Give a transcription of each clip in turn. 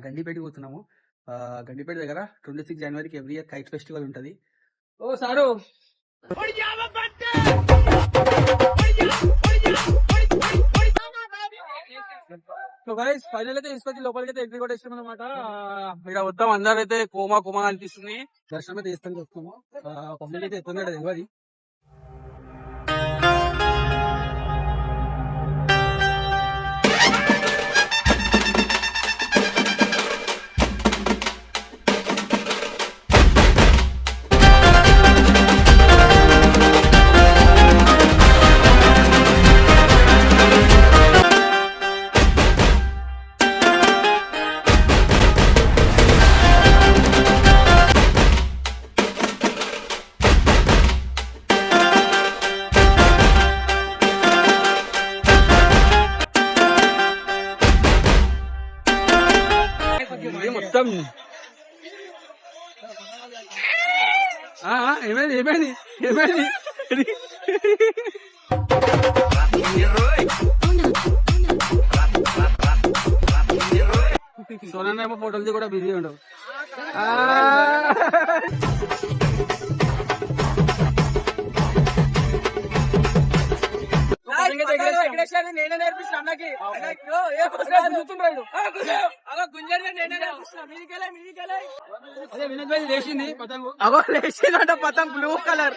గండిపేట పోతున్నాము. గండిపేట దగ్గర 26 జనవరికి every year kite festival ఉంటది. ఓ సారు సో గైస్ ఫైనల్ అయితే తీసుకొచ్చి లోపలికి అయితే ఎంట్రీ కూడా ఇస్తున్నాం అనమాట. ఇక్కడ మొత్తం అందరూ అయితే కోమా అనిపిస్తుంది. దర్శనం అయితే ఇస్తానికి వస్తున్నాము. పబ్లిక్ అయితే ఎత్తుంది తెలియదు. మొత్తం ఏమైంది సోనా ఫోటోలది కూడా బిజీ ఉండవు. నేనే నేర్పిస్తా అన్నకి. వినోద్ భాయ్ లేచింది పతంగు. అగో లేచిందంట పతంగ్ బ్లూ కలర్.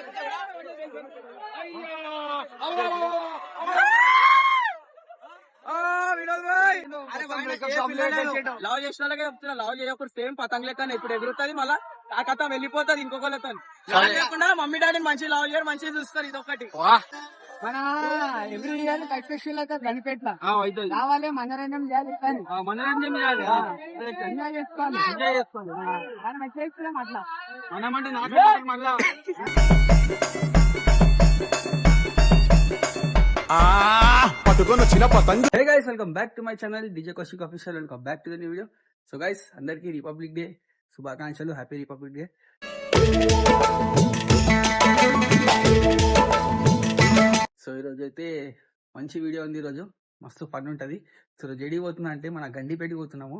వినోద్ భాయ్ లవ్ చేసిన వాళ్ళకే చెప్తున్నా, లవ్ చేయకూడదు. సేమ్ పతంగ్ లెక్క ఇప్పుడు ఎగురుతుంది, మళ్ళా ఆ కథ వెళ్ళిపోతుంది ఇంకొక లెక్క. లేకుండా మమ్మీ డాడీని మంచిగా లవ్ చేయడం, మంచిగా చూస్తారు. ఇది ఒకటి మన ఎవ్రీ ఇయర్ కైట్ ఫెస్టివల్ అయితే గణిపేట్ల కావాలి. మనోరంజనం చేయాలి, ఎంజాయ్ చేసుకోవాలి. అట్లా మనమంటే మళ్ళా పట్టుకొని వచ్చిన పతంగ్. Hey guys, welcome back to my channel DJ Kaushik official. Welcome back to the new video. So guys, అందరికి రిపబ్లిక్ డే శుభాకాంక్షలు. Happy Republic Day. సో ఈరోజు అయితే మంచి వీడియో ఉంది. ఈరోజు మస్తు ఫన్ ఉంటుంది. సో ఈరోజు ఏడికి పోతున్నా అంటే మన గండిపేటకి పోతున్నాము.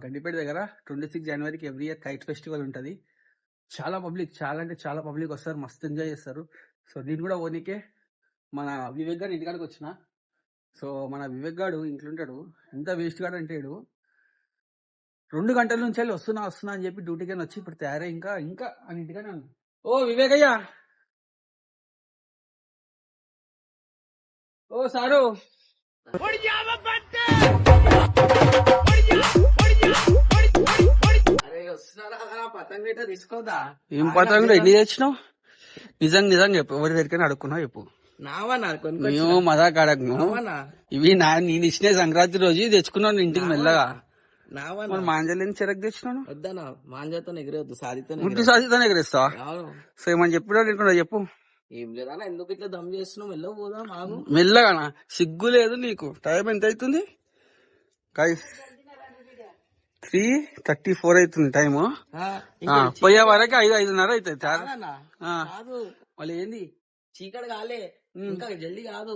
గండిపేట దగ్గర 26 జనవరికి ఎవ్రీ ఇయర్ కైట్ ఫెస్టివల్ ఉంటుంది. చాలా పబ్లిక్, చాలా అంటే చాలా పబ్లిక్ వస్తారు, మస్తు ఎంజాయ్ చేస్తారు. సో నేను కూడా ఓనికే మన వివేక్ గారు ఇంటికాడికి వచ్చిన. సో మన వివేక్ గాడు ఇంట్లో ఉంటాడు. ఎంత వేస్ట్ గాడు అంటే 2 గంటల నుంచి వెళ్ళి వస్తున్నా అని చెప్పి డ్యూటీకి వచ్చి ఇప్పుడు తయారై ఇంకా అని ఇంటికానే ఉంది. ఓ వివేక్ అయ్యా, ఓ సారు ఏం పతంగులు ఎన్ని తెచ్చినావు? నిజంగా చెప్పు, ఎవరి దగ్గర అడుక్కున్నావు చెప్పు. మేము మజాక్ అడగను. ఇవి నేను ఇచ్చిన సంక్రాంతి రోజు తెచ్చుకున్నాను ఇంటికి మెల్లగా. మాంజలేని చెరకు తెచ్చినాను. వద్దనా మాంజాతో ఎగిరేవద్దు, సాధితో ఎగిరేస్తావా? సో ఏమని చెప్పినా చెప్పు. ఏం లేదన్నా, ఎందుకు ఇట్లా దమ్ చేస్తున్నావు? మెల్లగా పోదాం, ఆగు. మెల్లగానా? సిగ్గు లేదు నీకు? టైం ఎంత అవుతుంది? 3:34 అవుతుంది టైము. పోయే వరకు 5:30 అవుతుంది. కాదు వాళ్ళు ఏంది చీకటి కాలే, ఇంకా జల్దీ కాదు.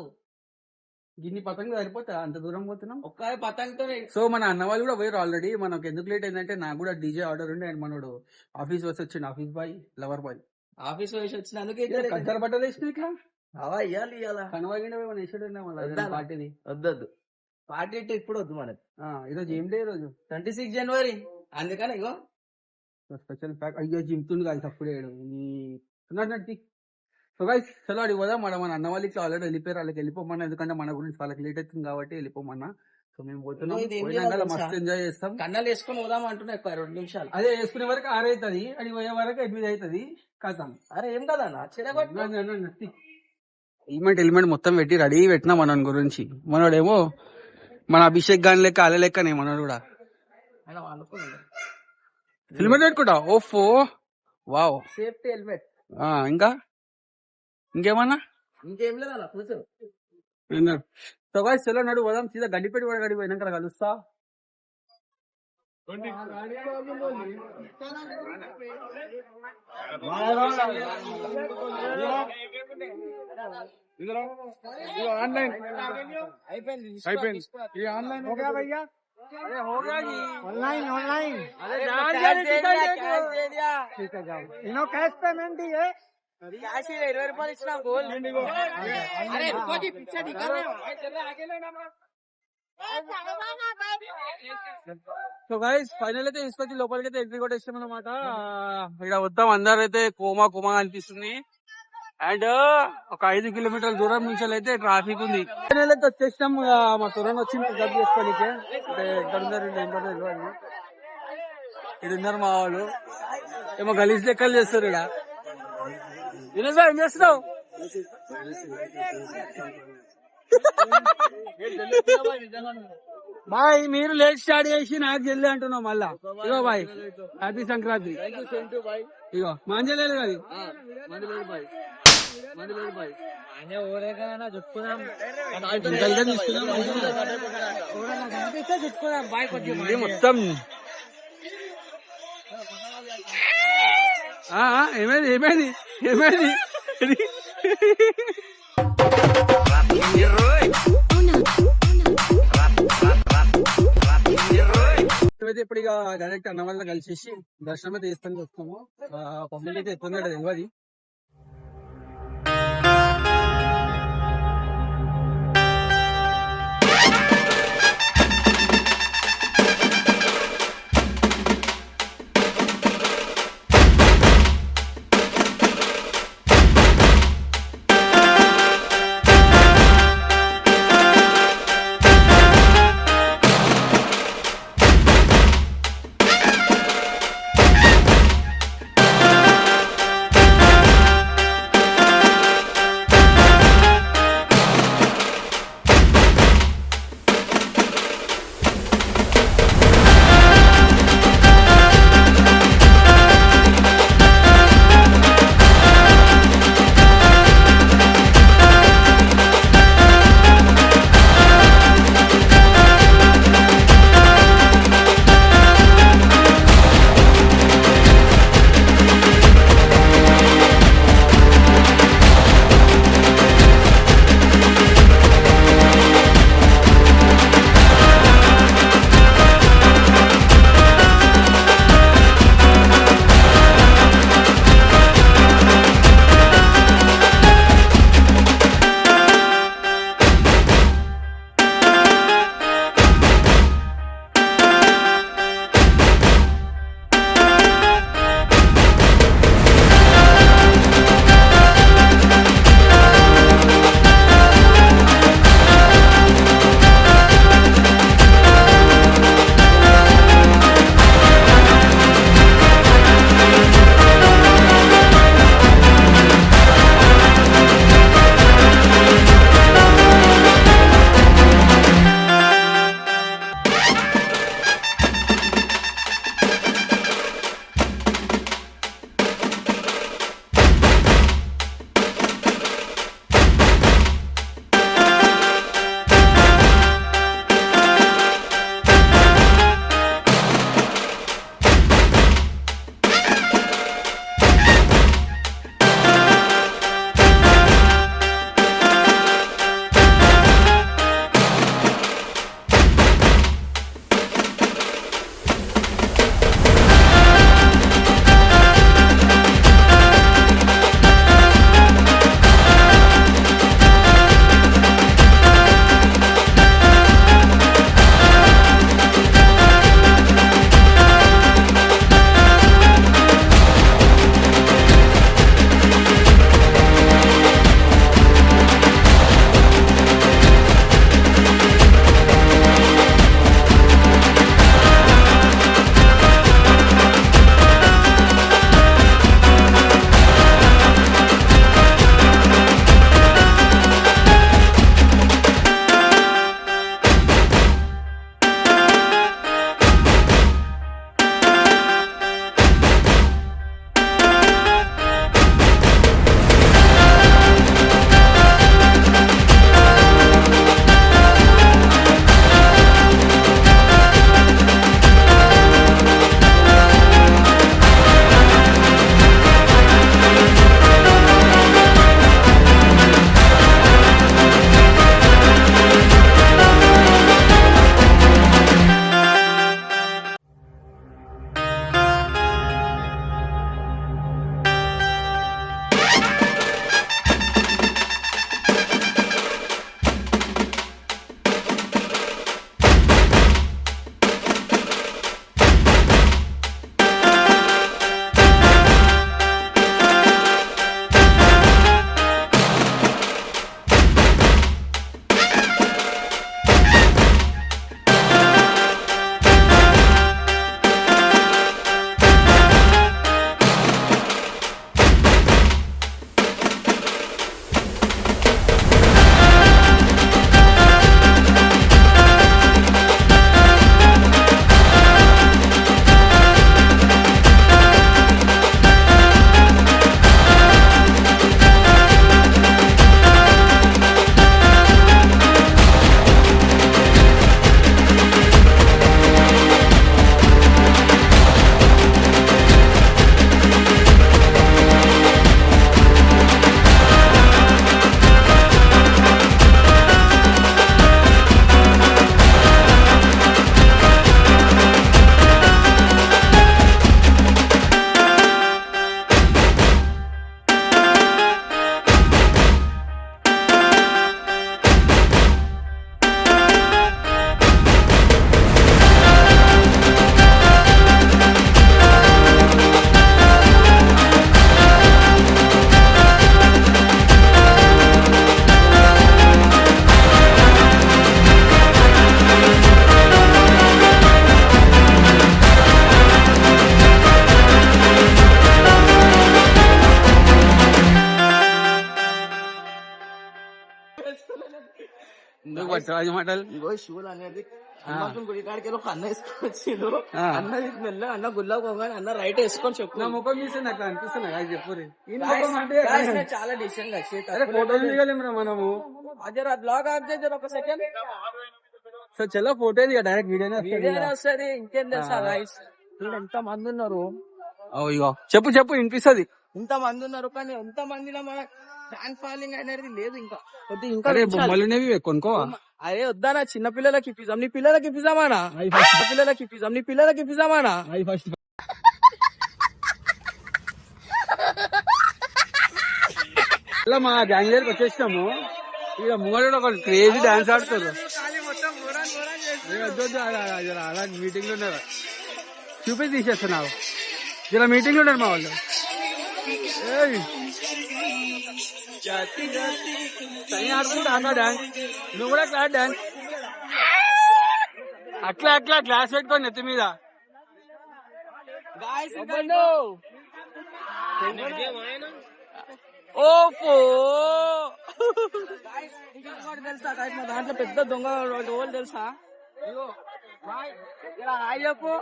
గిన్ని పతంగులు సరిపోతా? అంత దూరం పోతున్నాం ఒక్క పతంగుతో. సో మన అన్న వాళ్ళు కూడా పోయారు ఆల్రెడీ. మనకు ఎందుకు లేట్ అయిందంటే నాకు కూడా డీజే ఆర్డర్ ఉండే. అండ్ మనోడు ఆఫీస్ వచ్చి వచ్చిండు, office boy, lover boy. Office వేసి వచ్చినందుకే కద్దర బట్టలు వేసిన ఇట్లా ఇవ్వాలి. కనవాగిన పార్టీది వద్దొద్దు, పార్టీ ఇప్పుడు వద్దు మనకి. ఈరోజు ఏం డే? ఈరోజు 26 జనవరి, అందుకని ఇగో స్పెషల్ ప్యాక్. అయ్యో జిమ్తుంది కాదు తప్పుడు నట్టి. సో గైస్ చలో అడిగి పోదా. మన అన్న వాళ్ళకి ఆల్రెడీ వెళ్ళిపోయారు. వాళ్ళకి వెళ్ళిపోమన్నా, ఎందుకంటే మన గురించి వాళ్ళకి లేట్ అవుతుంది కాబట్టి వెళ్ళిపోమన్నా. సో మేము పోతున్నాం, మస్తు ఎంజాయ్ చేస్తాం. కన్నాలు వేసుకొని పోదాం అంటున్నా 2 నిమిషాలు. అదే వేసుకునే వరకు 6 అవుతుంది, అది పోయే వరకు 8 అవుతుంది. కథం. అరే ఏం కదన్నా, హెల్మెట్ మొత్తం పెట్టి రెడీ పెట్టినా మన గురించి. మనోడేమో మన అభిషేక్ గాని లెక్క అలా లెక్కనే మనోడు కూడా హెల్మెట్ పెట్టుకుంటా. ఓఫో వావ్, సేఫ్టీ హెల్మెట్. ఇంకేమన్నా? ఇంకేం లేదా కూర్చో. సో గాయ్స్ చలో నడు పోదాం. సీదా గండిపేట కూడా గడి పోయినాక కలుస్తా. అయిపోయింది. ఆన్లైన్ हो गया भैया, ऑनलाइन ऑनलाइन ठीक है जाओ इनो कैश पेमेंट ही है క్యాష్ 20 రూపాయలు ఇచ్చిన గోల్ సో గైస్ ఫైనల్ అయితే తీసుకొచ్చి లోపలికి అయితే ఎంట్రీ కొట్టేస్తాం అనమాట. ఇక్కడ మొత్తం అందరూ అయితే కోమా కోమా అనిపిస్తుంది. అండ్ ఒక 5 కిలోమీటర్ల దూరం నుంచి అయితే ట్రాఫిక్ ఉంది. ఫైనల్ అయితే వచ్చేసినాం. మా తురన్ వచ్చింది పికప్ చేసుకోనికి. అంటే ఎక్కడ ఉన్నారు తెలియదు. ఇక్కడ ఉన్నారు మా వాళ్ళు. ఏమో గలీజ్ లెక్కలు చేస్తారు ఇక్కడ. వినోద్ ఏం చేస్తున్నావు? బాయ్ మీరు లేట్ స్టార్ట్ చేసి నాకు జల్లి అంటున్నావు మళ్ళా. ఇగో బాయ్ హ్యాపీ సంక్రాంతి. ఇగో మాంజలేదు కదా మొత్తం. ఏమైంది ఏమైంది ఏమైంది అయితే ఇప్పుడు ఇక డైరెక్ట్ అన్న వల్ల కలిసేసి దర్శనం అయితే చేస్తానికి వస్తాము. పబ్లిక్ అయితే ఎత్తుందట తెలియదు. రాజు మాటలు. ఇగో షూలు అనేది హనుమంతుని గుడి కాడికి ఒక అన్న వేసుకొని వచ్చిండు. ఆ. అన్న మెల్ల అన్న గుళ్ళో పోగానే అన్న రైట్ వేసుకొని చెప్పు. నా ముఖం తీసింది అట్లా అనిపిస్తుంది అది చెప్పు చాలా డిసిషన్ అరే ఫోటోలు దిగలేము మనము. అజరా బ్లాగ్ ఆఫ్ చేసి ఒక సెకండ్ సో చలో ఫోటో దిగా డైరెక్ట్ వీడియోనే వస్తుంది. ఇంకేం తెలుసా గైస్, ఎంత మంది ఉన్నారు. ఇగో చెప్పు చెప్పు వినిపిస్తుంది. ఇంత మంది ఉన్నారు కానీ ఎంత మందిలో మన ఫ్యాన్ ఫాలోయింగ్ అనేది లేదు. ఇంకా కొద్ది ఇంకా అరే పెంచాలి. బొమ్మలునేవి కొనుక్కోవా. అరే వద్దానా, చిన్న పిల్లలకి ఇప్పిద్దాం. నీ పిల్లలకి ఇప్పిద్దామానా? పిల్లలకి ఇప్పిద్దాం. నీ పిల్లలకి ఇప్పిద్దామానా? ఫస్ట్ ఇలా మా గ్యాంగ్ దగ్గరికి వచ్చేసినాము. ఇక ముంగడు ఒక క్రేజీ డాన్స్ ఆడుతారు. అలా మీటింగ్ లో ఉన్నారు, చూపి తీసేస్తున్నావు. ఇలా మీటింగ్ లో ఉన్నారు మా వాళ్ళు. ఆడుకుంటా అన్న డాన్స్, నువ్వు కూడా క్లాస్ డాన్స్ అట్లా అట్లా గ్లాస్ పెట్టుకోండి నెత్తి మీద. ఓఫో తెలుసా guys, మా దాంట్లో పెద్ద దొంగ ఓళ్ళు తెలుసా? హాయ్ చెప్పు.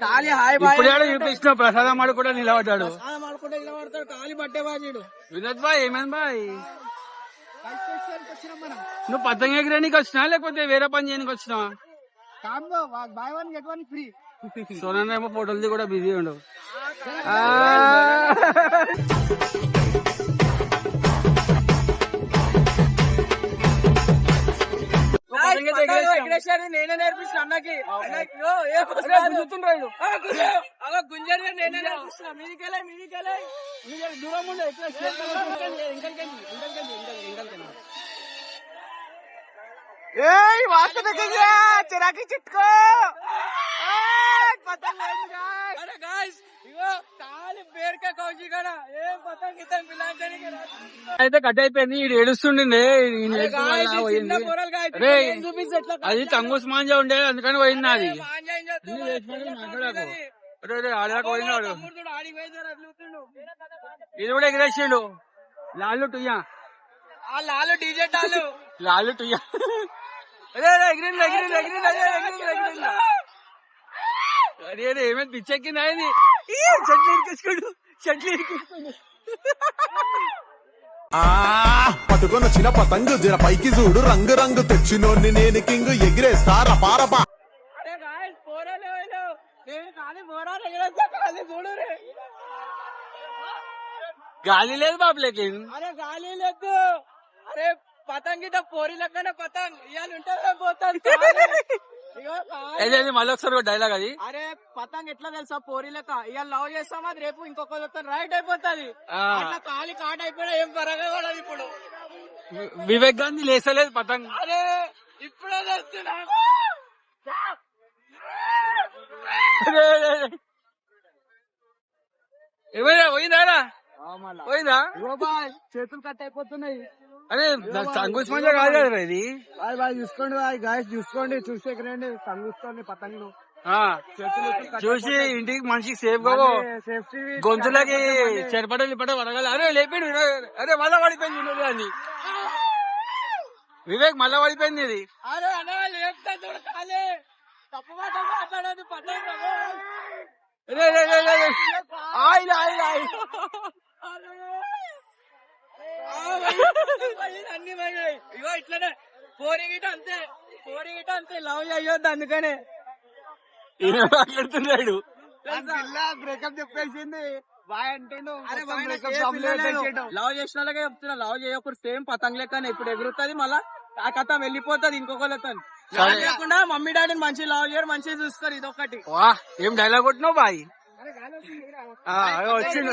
ఖాళీ హాయ్ బాయ్ ఇప్పుడు చూపిస్తున్నా. ప్రసాదం ఆడు కూడా నిలబడ్డాడు. ఆడుకుంటే నిలబడతాడు. ఖాళీ బట్టే బాజీడు. వినోద్ బాయ్ ఏమైంది బాయ్? నువ్వు పతంగ ఎగరానికి వచ్చినా లేకపోతే వేరే పని చేయడానికి వచ్చినావా? Buy one get one free. సోనా ఏమో ఫోటోలది కూడా బిజీ ఉండవు. నేనే నేర్పిస్తున్నా అన్నకి. గుంజరి నేనే నేర్పిస్తున్నా. మీదికెళ్ళే మీదికెళ్ళే దూరం ఉండే చిరాకి చిట్టుకో. అరే గాయ్స్ ఇగో ఖాళీ పేరుకే కౌజీ కదా ఏ పతంగ్ ఇతం పిలాంచడానికి అయితే కట్ అయిపోయింది. ఈడు ఏడుస్తుండే. అది టంగుస్ మాంజా ఉండే అందుకని పోయింది అది. ఆడదాకా పోయినాడు. ఇది కూడా ఎగిరేసిండు. లాలు టుయ్యా లాలు డీజే టాలు లాలు టుయ్యా ఎగిరింది ఎగిరింది ఎగిరింది ఎగిరింది. అరే అరే ఏమైనా పిచ్చెక్కింది అది. చెట్లు ఇరికేసుకోడు చెట్లు ఇరికేసుకోడు. పట్టుకొని వచ్చిన పతంగు జర పైకి చూడు రంగు రంగు తెచ్చినోన్ని నేను కింగ్ ఎగిరేస్తారా పారపా. అరే గాయ్స్ పోరాలే పోయినా నేను ఖాళీ పోరాలు ఎగిరేస్తా. ఖాళీ చూడు రే. గాలి లేదు బాబులేకి. అరే గాలి లేదు. అరే పతంగ్ ఇట పోరి లెక్కనే పతంగ్ ఇవాళ ఉంటే పోతాను. మళ్ళీ ఒకసారి డైలాగ్ అది. అరే పతంగ్ ఎట్లా తెలుసా పోరి లెక్క ఇవాళ లవ్ చేస్తాం అది రేపు ఇంకొక రైట్ అయిపోతుంది. అట్లా ఖాళీ కాట్ అయిపోయినా ఏం పరగా పడదు. ఇప్పుడు వివేక్ గాంధీ లేసలేదు పతంగ్. అరే ఇప్పుడే చేస్తున్నా. ఏమైనా పోయిందా పోయిందా? చేతులు కట్ అయిపోతున్నాయి. అరే టంగుస్ మాంజా కాదు కదా ఇది. బాయ్ చూసుకోండి బాయ్ గాయస్ చూసుకోండి చూసే రండి చూసుకోండి పతంగులు చూసి ఇంటికి మనిషికి సేఫ్ గా సేఫ్టీ గొంతులకి చెరపడలు లిపట పడగల. అరే లేపాడు అరే మళ్ళా పడిపోయింది వినోద్ గాంధీ. వివేక్ మళ్ళా పడిపోయింది ఇది. అరే అన్నా లేపుతా చూడాలి తప్పు మాట మాట్లాడేది పతంగ్. ఆయిల్ ఆయిల్ ఆయిల్ అన్ని ఇగో ఇట్లనే పోరి గిట అంతే. పోరి గిట అంతే లవ్ అయ్యొద్దు అందుకనే మాట్లాడుతున్నాడు. బ్రేకప్ చెప్పేసింది బాయ్ అంటుండు. లవ్ చేసిన వాళ్ళకే చెప్తున్నా లవ్ చేయకూడదు. సేమ్ పతంగ్ లెక్కనే ఇప్పుడు ఎగురుతుంది మళ్ళా ఆ కథ వెళ్ళిపోతుంది ఇంకొకళ్ళతో. లేకుండా మమ్మీ డాడీని మంచి లవ్ చేయరు మంచిగా చూస్తారు. ఇదొకటి. వా ఏం డైలాగ్ కొట్టినావు బాయ్. వచ్చిండు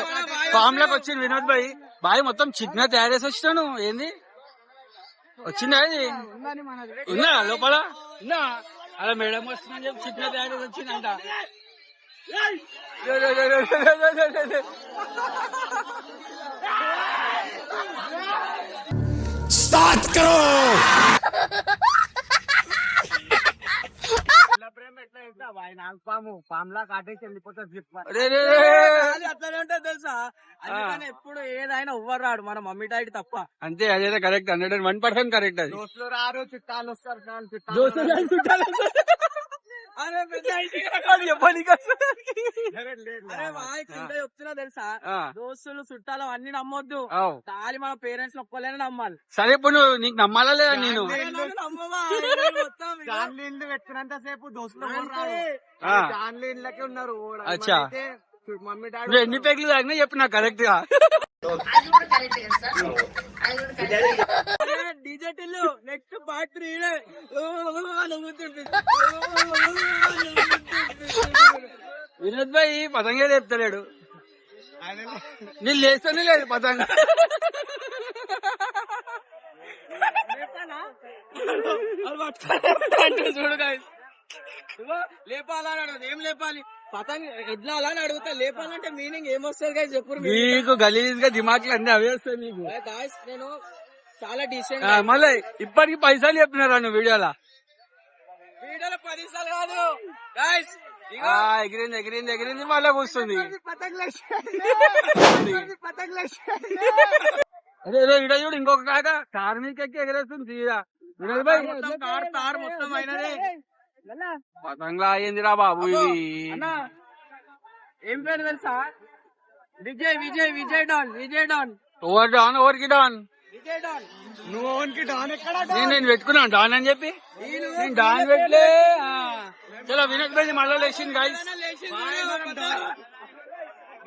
ఫామ్ లోకి వచ్చిండు వినోద్ బాయ్. బాయ్ మొత్తం చిన్న తయారు చేసి వచ్చినాను. ఏంది వచ్చిందా ఇది ఉందా లోపల ఉందా? అలా మేడం వస్తుందని చెప్పి చిన్న తయారు చేసి వచ్చిందంట. స్టార్ట్ కరో. పాము పాములా కాటేసి వెళ్ళిపోతుంది అది అట్లనే ఉంటుంది తెలుసా, అందుకని ఎప్పుడు ఏదైనా ఎవ్వరు రాడు మన మమ్మీ డాడీ తప్ప. అంతే, అదేదో కరెక్ట్, 101% కరెక్ట్ అది. దోస్తులు రారు, చుట్టాలు వస్తారు. అరే చెప్తున్నా తెలుసా, దోస్తులు చుట్టాలు అన్ని నమ్మొద్దు. తాలి మన పేరెంట్స్ ఒక్కలేనే నమ్మాలి. సరే ఇప్పుడు నీకు నమ్మాలా లేదా? నేను జాన్లీన్లు పెట్టుకున్నంత సేపు దోస్తులు జాన్లీన్లకే ఉన్నారు. అచ్చా, మమ్మీ నువ్వు డాడీ ఎన్ని పెగ్లు తాగినా చెప్పు నాకు కరెక్ట్ గా. డిజిటల్ నెక్స్ట్ పార్ట్ 3 వినోద్ భాయ్ పతంగే లేపుతలేడు, నేను లేస్తూనే లేదు పతంగ. చూడు లేపాలని అడగదు, ఏం లేపాలి పతంగ ఎట్లా అలా అని అడుగుతా. లేపాలంటే మీనింగ్ ఏమొస్తుంది కదా చెప్పు. మీకు గలీజ్ గా దిమాక్లు అన్ని అవే వస్తాయి మీకు. నేను చాలా డీసెంట్. మళ్ళీ ఇప్పటికి పైసలు చెప్పినారా నువ్వు వీడియోలో? 10 సార్లు కాదు గాయ్స్. ఎగిరింది మళ్ళీ కూర్చుంది. అదే ఇడ చూడు, ఇంకొక కాక కారు మీకు ఎక్కి ఎగరేస్తుంది తీరా. వినోద్ భాయ్ కార్ మొత్తం అయినదే పతంగా అయ్యిందిరా బాబు ఇది. అన్నా ఏం పేరు తెలుసా? విజయ్ డాన్. ఓవర్ డాన్, ఓవర్కి డాన్. విజయ్ డాన్. నువ్వు డాన్ ఎక్కడ? నేను పెట్టుకున్నాను డాన్ అని చెప్పి, నేను డాన్ పెట్టలే. చలో వినోద్ భాయ్ మళ్ళీ లేచింది గాయ్స్.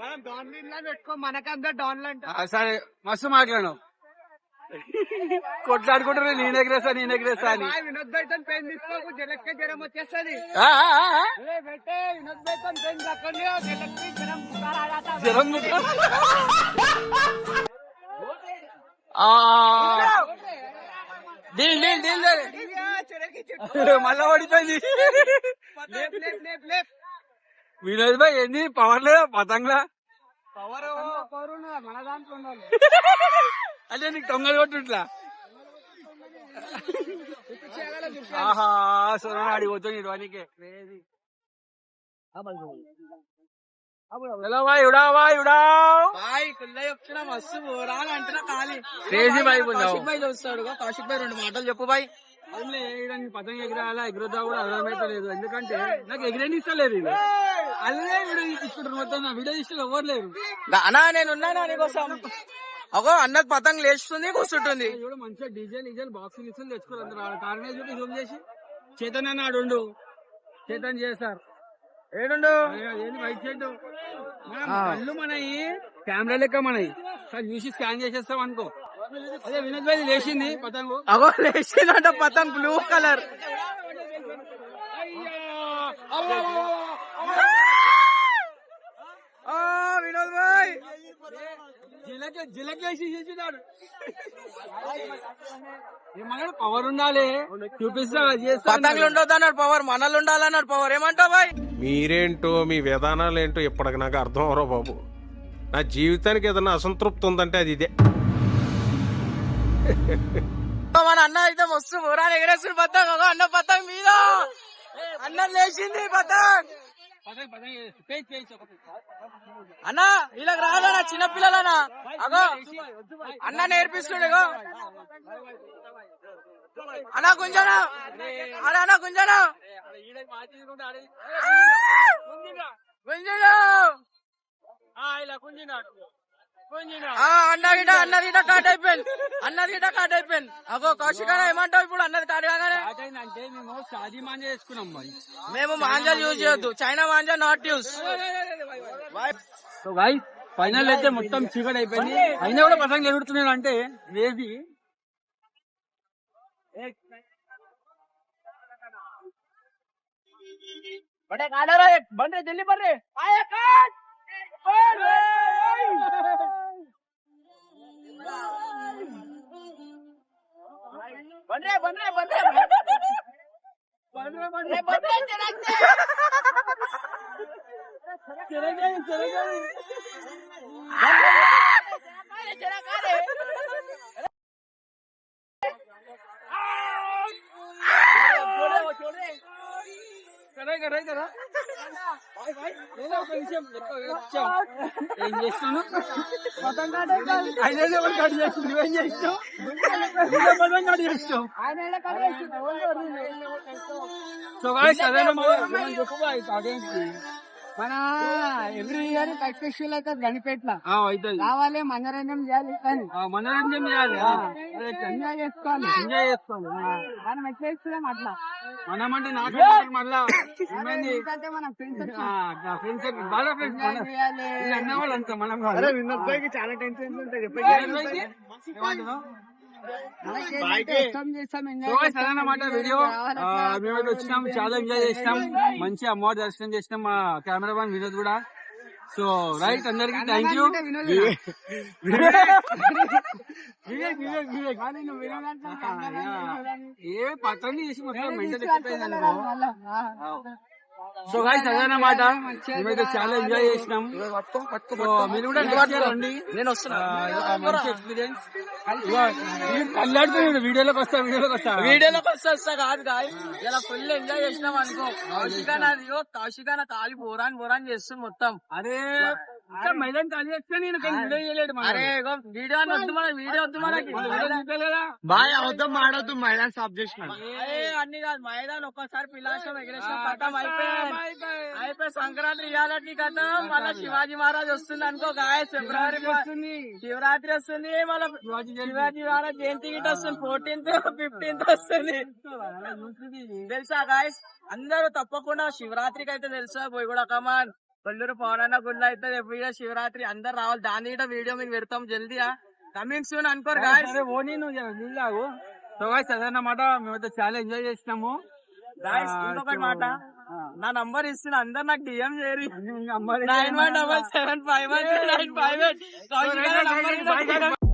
మనం డాన్లీన్లా పెట్టుకో, మనకంతా డాన్లు అంటే. సరే మస్తు మాట్లాడు, కొట్లాడుకుంటారు నేను ఎగరేస్తా అని. వినోద్ భాయ్ తన పెన్ తీసుకోకు, జలక్కే జ్వరం వచ్చేస్తుంది. పెట్టే వినోద్ భాయ్ తన పెన్ దక్కని జలక్కి జ్వరం మళ్ళా ఓడిపోయింది. వినోద్ భాయ్ ఏంది పవర్ లేదా పతంగ్లా? పవర్ మన దాంట్లో ఉండాలి. అంటే నీకు తొంగలు కొట్టుట్లా. ఆహా సొరణ అడిగిపోతుంది ఇటువానికే. హలో భాయ్ ఉడా చెప్తున్నా మస్తు పోరాలు అంటున్నా ఖాళీ. క్రేజీ భాయ్ కౌశిక్ భాయ్ చూస్తాడు. కౌశిక్ భాయ్ 2 మాటలు చెప్పు భాయ్. పతంగ ఎగిరాలా ఎగురుదా కూడా అర్థమైతే లేదు, ఎందుకంటే నాకు ఎగిరేనిస్తలేదు. అల్లే వీడియో తీసుకుంటారు మొత్తం, నా వీడియో తీసుకుంటే ఎవరు లేరు. అన్నా నేను ఉన్నాను నీకోసం. అగో అన్నకు పతంగ లేస్తుంది కూర్చుంటుంది. మంచిగా డీజేల్ బాక్సులు ఇస్తుంది తెచ్చుకోరు అందరు. కారణం చూపి జూమ్ చేసి చేతన్ అని ఆడుండు, చేతన్ చేస్తారు. ఏడుండు ఏంటి వైట్ షర్ట్ కళ్ళు మనయి కెమెరా లెక్క మనయి చూసి స్కాన్ చేసేస్తాం అనుకో. అదే వినోద్ భాయ్ లేచింది పతంగు. అగో లేచిందంట పతంగ్ బ్లూ కలర్. వినోద్ భాయ్ జిలక్ వేసి చేసినాడు. ఏమన్నాడు పవర్ ఉండాలి చూపిస్తా. పతంగులు ఉండొద్దు అన్నాడు పవర్, మనలు ఉండాలన్నాడు పవర్. ఏమంటావు భాయ్? మీరేంటో మీ విధానాలు ఏంటో ఇప్పటికి నాకు అర్థం అవరో బాబు. నా జీవితానికి ఏదైనా అసంతృప్తి ఉందంటే అది ఇదే. మన అన్న అయితే మస్తు ఊరాలు ఎగరేస్తుంది పతంగ్. అన్న పతంగ్ మీద అన్న లేచింది పతంగ్. అన్నా వీళ్ళకి రాదన్నా చిన్న పిల్లలనా. అగో అన్న నేర్పిస్తుండేగో. అన్నా గుంజనా, అన్న గుంజనా అన్నది కాట్ అయిపోయింది. అగో కౌశిక్ ఏమంటావు ఇప్పుడు? అన్నది కాట్ కాగానే అంటే మేము షాదీ మాంజా చేసుకున్నాం మరి. మేము మాంజాలు యూజ్ చేయొద్దు, China manja not use. Final అయితే మొత్తం చీకటి అయిపోయింది. అయినా కూడా పతంగులు ఎగురుతున్నాడు అంటే ఏది బండి జల్లి బర్రే ఏం చేస్తాను ఆయన కట్ చేసి నువ్వేం చేస్తావు కట్ చేస్తావు సో మన ఎవ్రీ ఇయర్ కట్ ఫెస్టివల్ అయితే గణపేట్ల రావాలి, మనోరంజన చేయాలి, కానీ మనోరంజన్ చేయాలి, ఎంజాయ్ చేసుకోవాలి. ఎంజాయ్ చేసుకోవాలి. మనం ఎట్లా ఇస్తున్నాం అట్లా, మనమంటే నాకు మళ్ళా ఎందుకంటే మన ఫ్రెండ్స్ ఫ్రెండ్స్ బాగా ఫ్రెండ్స్ చేయాలి. అన్న వాళ్ళు అంతా మనం చాలా టెన్షన్ ఉంటాయి. అన్నమాట వీడియో మేమైతే వచ్చినాం, చాలా ఎంజాయ్ చేసినాం, మంచి అమ్మవారి దర్శనం చేసినాం, మా కెమెరామెన్ వినోద్ కూడా. సో రైట్, అందరికి థ్యాంక్ యూ. ఏ పత్రం చేసి మొత్తం మెంటల్ ఎక్కిపోయింది అనుకో. సో గైస్ అదన్నమాట, మేమైతే చాలా ఎంజాయ్ చేసినాం. సో మీరు కూడా నెక్స్ట్ ఇయర్ రండి, నేను వస్తున్నా. మంచి ఎక్స్పీరియన్స్. కళ్ళాడుతున్నాడు, వీడియోలోకి వస్తా కాదు గాయస్, ఇలా ఫుల్ ఎంజాయ్ చేసినాం అనుకో. కౌశిక నా కాలి బోరాన్ చేస్తుంది మొత్తం. అరే మైదాన్ ఖాళీ చేస్తే నేను వీడియో చేయలేడు. అరే వీడియో వద్దు, మన వీడియో వద్దు, మనకి బాయ్ అవద్దం ఆడొద్దు, మైదాన్ స్టాప్ చేసిన. అన్ని కాదు, మైదాన్ ఒక్కసారి పిలాసం ఎగరేసిన కథం అయిపోయి సంక్రాంతి ఇవ్వాలని కథ. మళ్ళీ శివాజీ మహారాజ్ వస్తుంది అనుకో గాయస్, ఫిబ్రవరి శివరాత్రి వస్తుంది, మళ్ళీ శివాజీ మహారాజ్ జయంతి గిట్ వస్తుంది, 14th 15th వస్తుంది తెలుసా గాయస్. అందరూ తప్పకుండా శివరాత్రికి అయితే తెలుసా పోయి కూడా కమాన్ కొల్లూరు పౌరాణ గుళ్ళు అయితే ఎప్పుడు శివరాత్రి అందరు రావాలి. దాని కూడా వీడియో మీకు పెడతాం జల్దీగా, కమింగ్ సూన్ అనుకోరు గాయస్. ఓనీ నువ్వు. సో గాయస్ అదన్నమాట, మేమైతే చాలా ఎంజాయ్ చేసినాము. గాయస్ ఇంకొకటి మాట, నా నంబర్ ఇస్తున్నా, అందరు నాకు డిఎం చేయరు. 9177512958